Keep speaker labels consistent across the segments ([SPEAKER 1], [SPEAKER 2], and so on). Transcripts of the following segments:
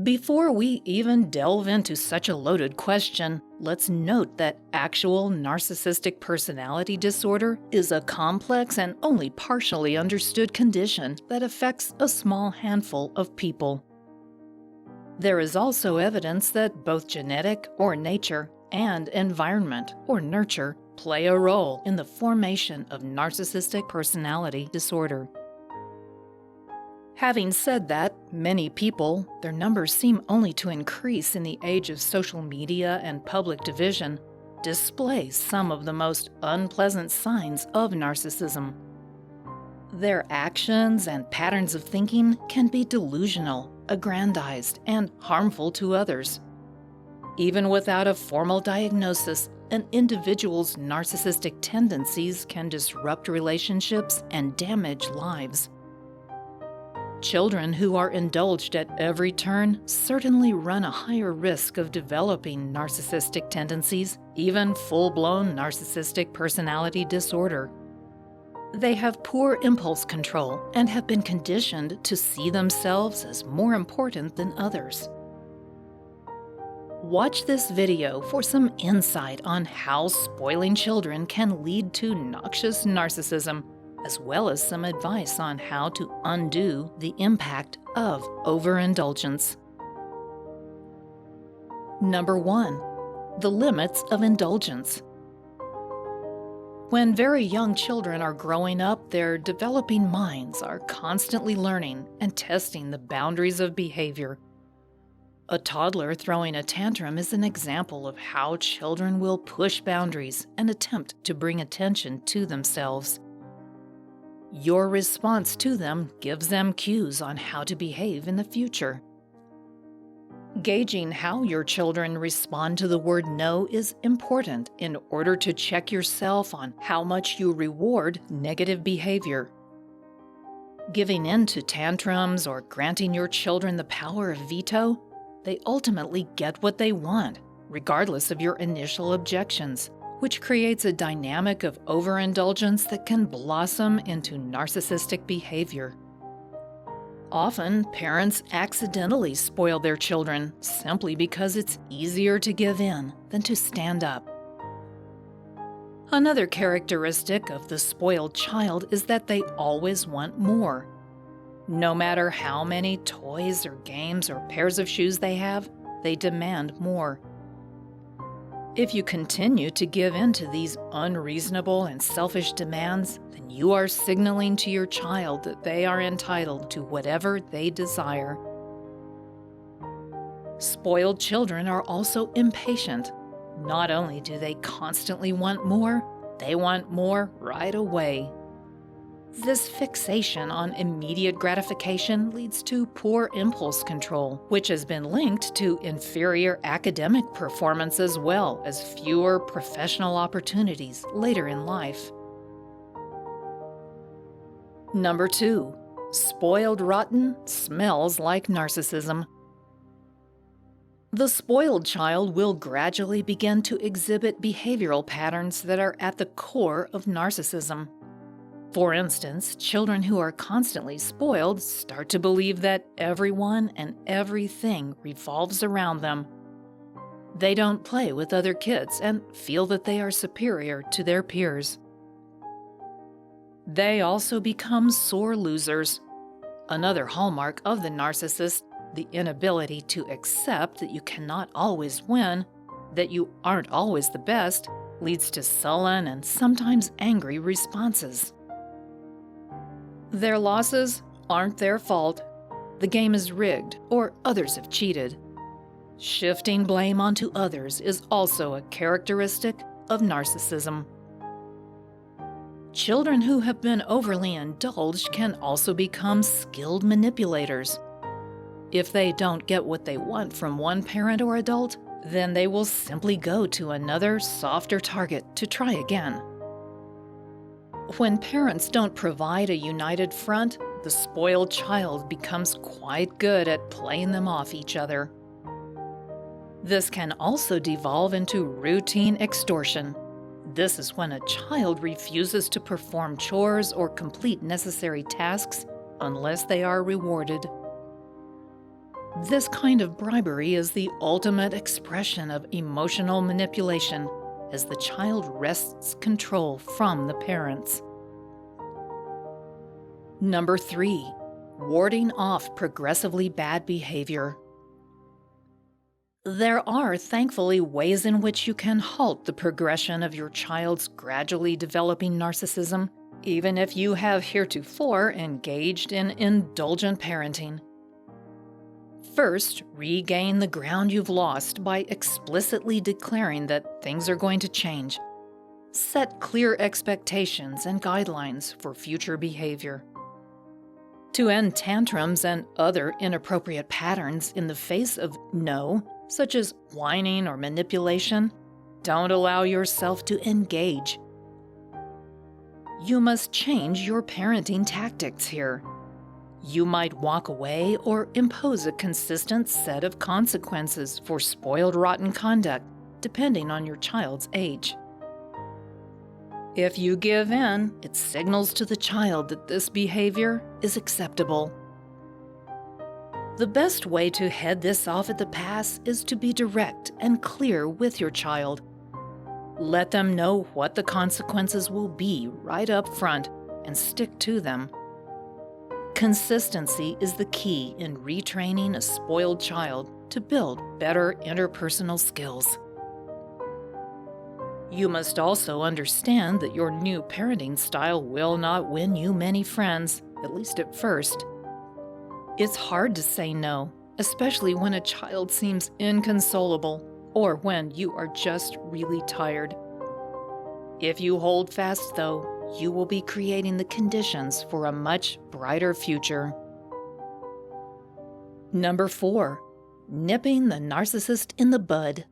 [SPEAKER 1] Before we even delve into such a loaded question, let's note that actual narcissistic personality disorder is a complex and only partially understood condition that affects a small handful of people. There is also evidence that both genetic or nature and environment or nurture play a role in the formation of narcissistic personality disorder. Having said that, many people, their numbers seem only to increase in the age of social media and public division, display some of the most unpleasant signs of narcissism. Their actions and patterns of thinking can be delusional, aggrandized, and harmful to others. Even without a formal diagnosis, an individual's narcissistic tendencies can disrupt relationships and damage lives. Children who are indulged at every turn certainly run a higher risk of developing narcissistic tendencies, even full-blown narcissistic personality disorder. They have poor impulse control and have been conditioned to see themselves as more important than others. Watch this video for some insight on how spoiling children can lead to noxious narcissism, as well as some advice on how to undo the impact of overindulgence. Number 1. The limits of indulgence. When very young children are growing up, their developing minds are constantly learning and testing the boundaries of behavior. A toddler throwing a tantrum is an example of how children will push boundaries and attempt to bring attention to themselves. Your response to them gives them cues on how to behave in the future. Gauging how your children respond to the word no is important in order to check yourself on how much you reward negative behavior. Giving in to tantrums or granting your children the power of veto, they ultimately get what they want, regardless of your initial objections, which creates a dynamic of overindulgence that can blossom into narcissistic behavior. Often, parents accidentally spoil their children simply because it's easier to give in than to stand up. Another characteristic of the spoiled child is that they always want more. No matter how many toys or games or pairs of shoes they have, they demand more. If you continue to give in to these unreasonable and selfish demands, then you are signaling to your child that they are entitled to whatever they desire. Spoiled children are also impatient. Not only do they constantly want more, they want more right away. This fixation on immediate gratification leads to poor impulse control, which has been linked to inferior academic performance as well as fewer professional opportunities later in life. Number 2. Spoiled rotten smells like narcissism. The spoiled child will gradually begin to exhibit behavioral patterns that are at the core of narcissism. For instance, children who are constantly spoiled start to believe that everyone and everything revolves around them. They don't play with other kids and feel that they are superior to their peers. They also become sore losers. Another hallmark of the narcissist, the inability to accept that you cannot always win, that you aren't always the best, leads to sullen and sometimes angry responses. Their losses aren't their fault. The game is rigged, or others have cheated. Shifting blame onto others is also a characteristic of narcissism. Children who have been overly indulged can also become skilled manipulators. If they don't get what they want from one parent or adult, then they will simply go to another, softer target to try again. When parents don't provide a united front, the spoiled child becomes quite good at playing them off each other. This can also devolve into routine extortion. This is when a child refuses to perform chores or complete necessary tasks unless they are rewarded. This kind of bribery is the ultimate expression of emotional manipulation, as the child wrests control from the parents. Number 3. Warding off progressively bad behavior. There are thankfully ways in which you can halt the progression of your child's gradually developing narcissism, even if you have heretofore engaged in indulgent parenting. First, regain the ground you've lost by explicitly declaring that things are going to change. Set clear expectations and guidelines for future behavior. To end tantrums and other inappropriate patterns in the face of no, such as whining or manipulation, don't allow yourself to engage. You must change your parenting tactics here. You might walk away or impose a consistent set of consequences for spoiled rotten conduct, depending on your child's age. If you give in, it signals to the child that this behavior is acceptable. The best way to head this off at the pass is to be direct and clear with your child. Let them know what the consequences will be right up front and stick to them. Consistency is the key in retraining a spoiled child to build better interpersonal skills. You must also understand that your new parenting style will not win you many friends, at least at first. It's hard to say no, especially when a child seems inconsolable or when you are just really tired. If you hold fast, though, you will be creating the conditions for a much brighter future. Number 4. Nipping the narcissist in the bud.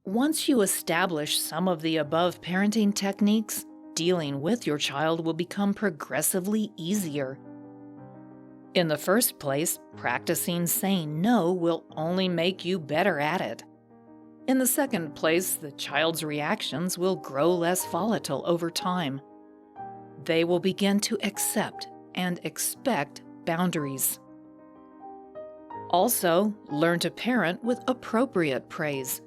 [SPEAKER 1] Once you establish some of the above parenting techniques, dealing with your child will become progressively easier. In the first place, practicing saying no will only make you better at it. In the second place, the child's reactions will grow less volatile over time. They will begin to accept and expect boundaries. Also, learn to parent with appropriate praise.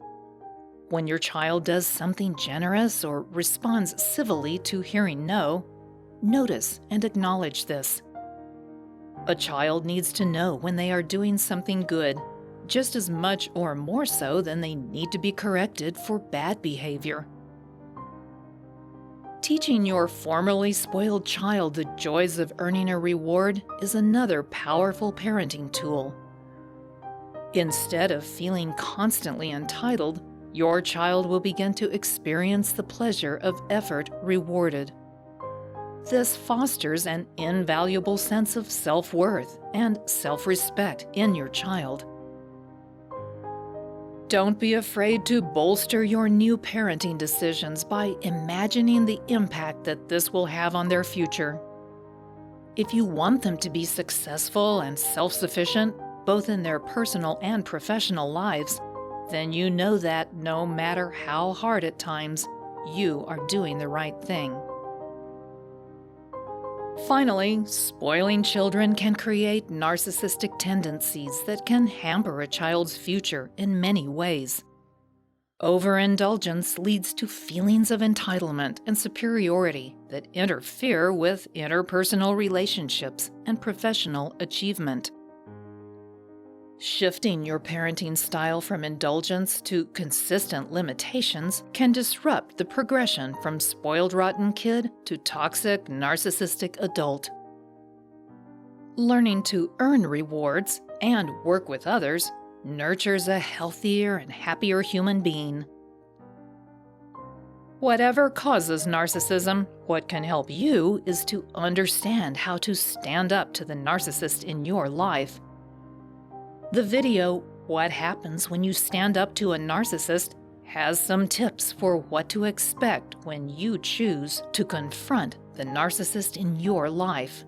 [SPEAKER 1] When your child does something generous or responds civilly to hearing no, notice and acknowledge this. A child needs to know when they are doing something good, just as much or more so than they need to be corrected for bad behavior. Teaching your formerly spoiled child the joys of earning a reward is another powerful parenting tool. Instead of feeling constantly entitled, your child will begin to experience the pleasure of effort rewarded. This fosters an invaluable sense of self-worth and self-respect in your child. Don't be afraid to bolster your new parenting decisions by imagining the impact that this will have on their future. If you want them to be successful and self-sufficient, both in their personal and professional lives, then you know that no matter how hard at times, you are doing the right thing. Finally, spoiling children can create narcissistic tendencies that can hamper a child's future in many ways. Overindulgence leads to feelings of entitlement and superiority that interfere with interpersonal relationships and professional achievement. Shifting your parenting style from indulgence to consistent limitations can disrupt the progression from spoiled rotten kid to toxic narcissistic adult. Learning to earn rewards and work with others nurtures a healthier and happier human being. Whatever causes narcissism, what can help you is to understand how to stand up to the narcissist in your life. The video, What Happens When You Stand Up to a Narcissist, has some tips for what to expect when you choose to confront the narcissist in your life.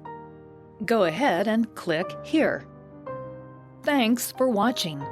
[SPEAKER 1] Go ahead and click here. Thanks for watching.